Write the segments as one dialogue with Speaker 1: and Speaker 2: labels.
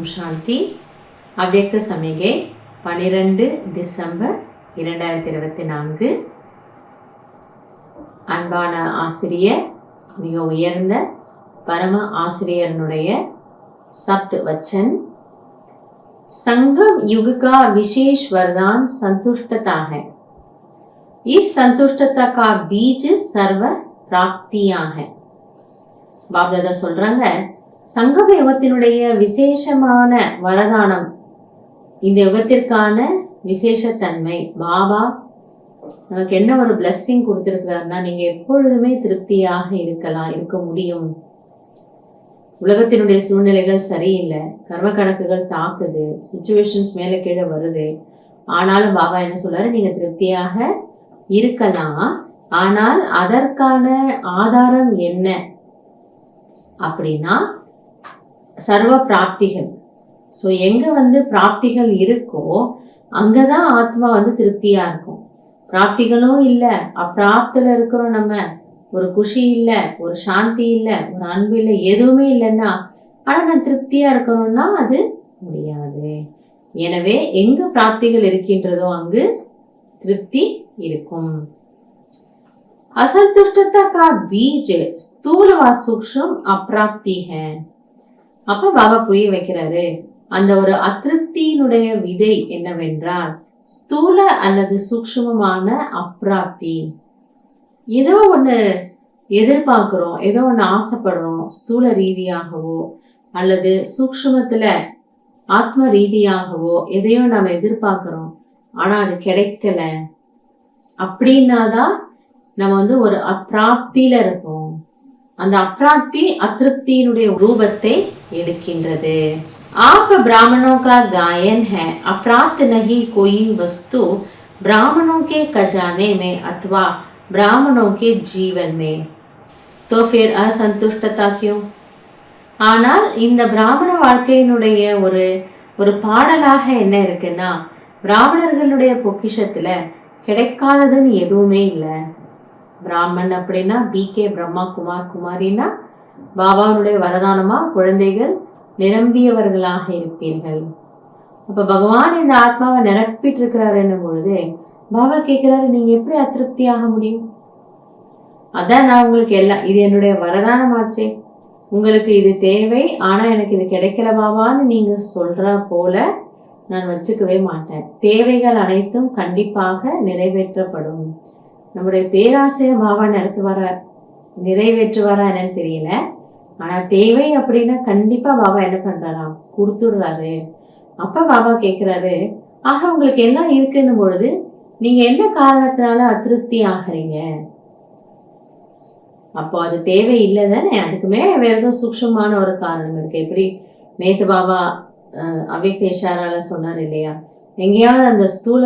Speaker 1: ஓம் சாந்தி. அவ்யக்த சமிகை 12 டிசம்பர் 2024. அன்பான ஆசிரியர், மிக உயர்ந்த பரம ஆசிரியனுடைய சப்த் வச்சன். संगम युग का विशेष वरदान संतुष्टता है। इस संतुष्टता का बीज सर्व प्राप्तियां है. பாப்தாதா சொல்றாங்க, சங்கம யுகத்தினுடைய விசேஷமான வரதானம், இந்த யுகத்திற்கான விசேஷத்தன்மை. பாபா நமக்கு என்ன ஒரு பிளஸ்ஸிங் கொடுத்திருக்கிறாருன்னா, நீங்க எப்பொழுதுமே திருப்தியாக இருக்க முடியும். உலகத்தினுடைய சூழ்நிலைகள் சரியில்லை, கர்ம கணக்குகள் தாக்குது, சிச்சுவேஷன்ஸ் மேல கீழே வருது. ஆனாலும் பாபா என்ன சொல்றாரு, நீங்க திருப்தியாக இருக்கலாம். ஆனால் அதற்கான ஆதாரம் என்ன அப்படின்னா சர்வ பிராப்திகள். ஸோ எங்க பிராப்திகள் இருக்கோ அங்கதான் ஆத்மா திருப்தியா இருக்கும். பிராப்திகளும் இல்லை, அப்பிராப்தில இருக்கிறோம், நம்ம ஒரு குஷி இல்லை, ஒரு சாந்தி இல்லை, ஒரு அன்பு இல்லை, எதுவுமே இல்லைன்னா ஆனா நான் திருப்தியா இருக்கணும்னா அது முடியாது. எனவே எங்க பிராப்திகள் இருக்கின்றதோ அங்கு திருப்தி இருக்கும். असंतुष्टता का बीज स्थूल व सूक्ष्म अप्राप्ति है. அப்ப பாபா புரிய வைக்கிறாரு, அந்த ஒரு அதிருப்தியினுடைய விதை என்னவென்றால் ஸ்தூல அல்லது சூக்ஷ்மமான அப்பிராப்தி. ஏதோ ஒண்ணு எதிர்பார்க்கிறோம், ஏதோ ஒண்ணு ஆசைப்படுறோம், ஸ்தூல ரீதியாகவோ அல்லது சூக்ஷ்மத்துல ஆத்ம ரீதியாகவோ எதையோ நம்ம எதிர்பார்க்கிறோம், ஆனா அது கிடைக்கல அப்படின்னாதான் நம்ம ஒரு அப்பிராப்தியில இருப்போம். அந்த அப்பிராப்தி அதிருப்தியினுடைய ரூபத்தை எடுக்கின்றது. आप ब्राह्मणों का गायन है, अप्राप्त नहीं कोई वस्तु ब्राह्मणों के खजाने में अथवा ब्राह्मणों के जीवन में, तो फिर असंतुष्टता क्यों? ஆனால் இந்த பிராமண வாழ்க்கையினுடைய ஒரு பாடலாக என்ன இருக்குன்னா, பிராமணர்களுடைய பொக்கிஷத்துல கிடைக்காததுன்னு எதுவுமே இல்லை. பிராமன் அப்படின்னா BK பிரம்மா குமார், குமாரினா பாபாவுடைய வரதானமா குழந்தைகள் நிரம்பியவர்களாக இருப்பீர்கள். அப்ப பகவான் இந்த ஆத்மாவை நிரப்பிட்டு இருக்கிறாரு என்னும் பொழுது பாபா கேட்கிறாரு, நீங்க எப்படி அதிருப்தியாக முடியும்? அதான் நான் உங்களுக்கு இது என்னுடைய வரதானமாச்சே, உங்களுக்கு இது தேவை, ஆனா எனக்கு இது கிடைக்கல பாபான்னு நீங்க சொல்ற போல நான் வச்சுக்கவே மாட்டேன். தேவைகள் அனைத்தும் கண்டிப்பாக நிறைவேற்றப்படும். நம்முடைய பேராசைய பாபா நிறைவேற்றுவாரா என்னன்னு தெரியல. ஆனா தேவை அப்படின்னா கண்டிப்பா பாபா என்ன பண்றாராம், கொடுத்துடுறாரு. அப்ப பாபா கேட்கிறாரு, ஆக உங்களுக்கு எல்லாம் இருக்குன்னு பொழுது நீங்க என்ன காரணத்தினால அதிருப்தி ஆகிறீங்க? அப்போ அது தேவை இல்லை தானே, அதுக்கு மேல வேற ஏதோ சூக்ஷ்மமான ஒரு காரணம் இருக்கு. எப்படி நேத்து பாபா அவ்யக்த இஷாரால சொன்னார் இல்லையா, எங்கேயாவது அந்த ஸ்தூல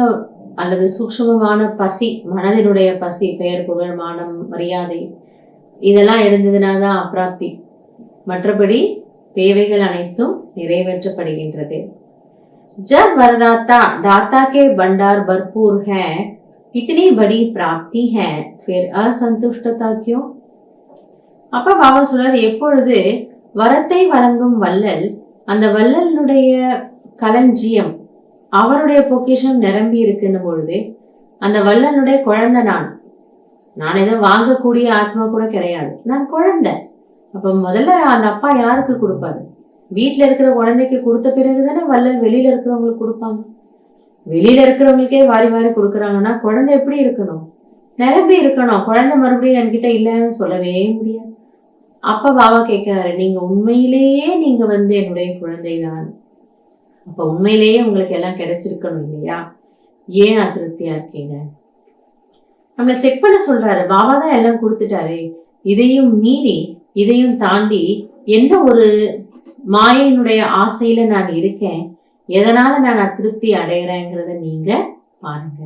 Speaker 1: அல்லது சூக்ஷ்மமான பசி, மனதினுடைய பசி, பெயர் புகழ் மானம் மரியாதை இதெல்லாம் இருந்ததுன்னா தான் அப்பிராப்தி. மற்றபடி தேவைகள் அனைத்தும் நிறைவேற்றப்படுகின்றது. जब वरदाता दाता के भंडार भरपूर है, इतनी बड़ी प्राप्ति है, फिर असंतुष्टता क्यों? அப்ப பாபா சொல்றாரு, எப்பொழுது வரத்தை வழங்கும் வள்ளல், அந்த வள்ளலுடைய களஞ்சியம், அவருடைய பொக்கிஷம் நிரம்பி இருக்குன்னு பொழுது, அந்த வள்ளலுடைய குழந்தை நான் ஏதோ வாங்கக்கூடிய ஆத்மா கூட கிடையாது, நான் குழந்தை. அப்ப முதல்ல அந்த அப்பா யாருக்கு கொடுப்பாரு? வீட்டுல இருக்கிற குழந்தைக்கு கொடுத்த பிறகுதானே வள்ளல் வெளியில இருக்கிறவங்களுக்கு கொடுப்பாங்க. வெளியில இருக்கிறவங்களுக்கே வாரி வாரி கொடுக்குறாங்கன்னா குழந்தை எப்படி இருக்கணும்? நிரம்பி இருக்கணும். குழந்தை மறுபடியும் என்கிட்ட இல்லைன்னு சொல்லவே முடியாது. அப்ப பாபா கேட்கிறாரு, நீங்க உண்மையிலேயே நீங்க என்னுடைய குழந்தை தான். அப்ப உண்மையிலேயே உங்களுக்கு எல்லாம் கிடைச்சிருக்கணும் இல்லையா? ஏன் அதிருப்தியா இருக்கீங்க? நம்மள செக் பண்ண சொல்றாரு. பாபா தான் எல்லாம் கொடுத்துட்டாரு, இதையும் மீறி இதையும் தாண்டி என்ன ஒரு மாயினுடைய ஆசையில நான் இருக்கேன், எதனால நான் அதிருப்தி அடைகிறேங்கிறத நீங்க பாருங்க.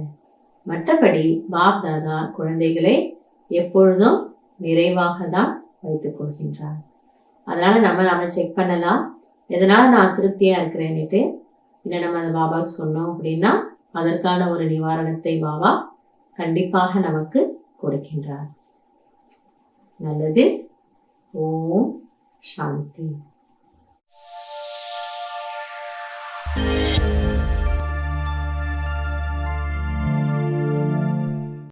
Speaker 1: மற்றபடி பாப்தாதா குழந்தைகளை எப்பொழுதும் நிறைவாக தான் வைத்துக் கொள்கின்றார். அதனால நம்ம செக் பண்ணலாம், எதனால நான் திருப்தியா இருக்கிறேன்னுட்டு. இன்னும் நம்ம அந்த பாபாவுக்கு சொன்னோம் அப்படின்னா அதற்கான ஒரு நிவாரணத்தை பாபா கண்டிப்பாக நமக்கு கொடுக்கின்றார். நல்லது. ஓம் சாந்தி.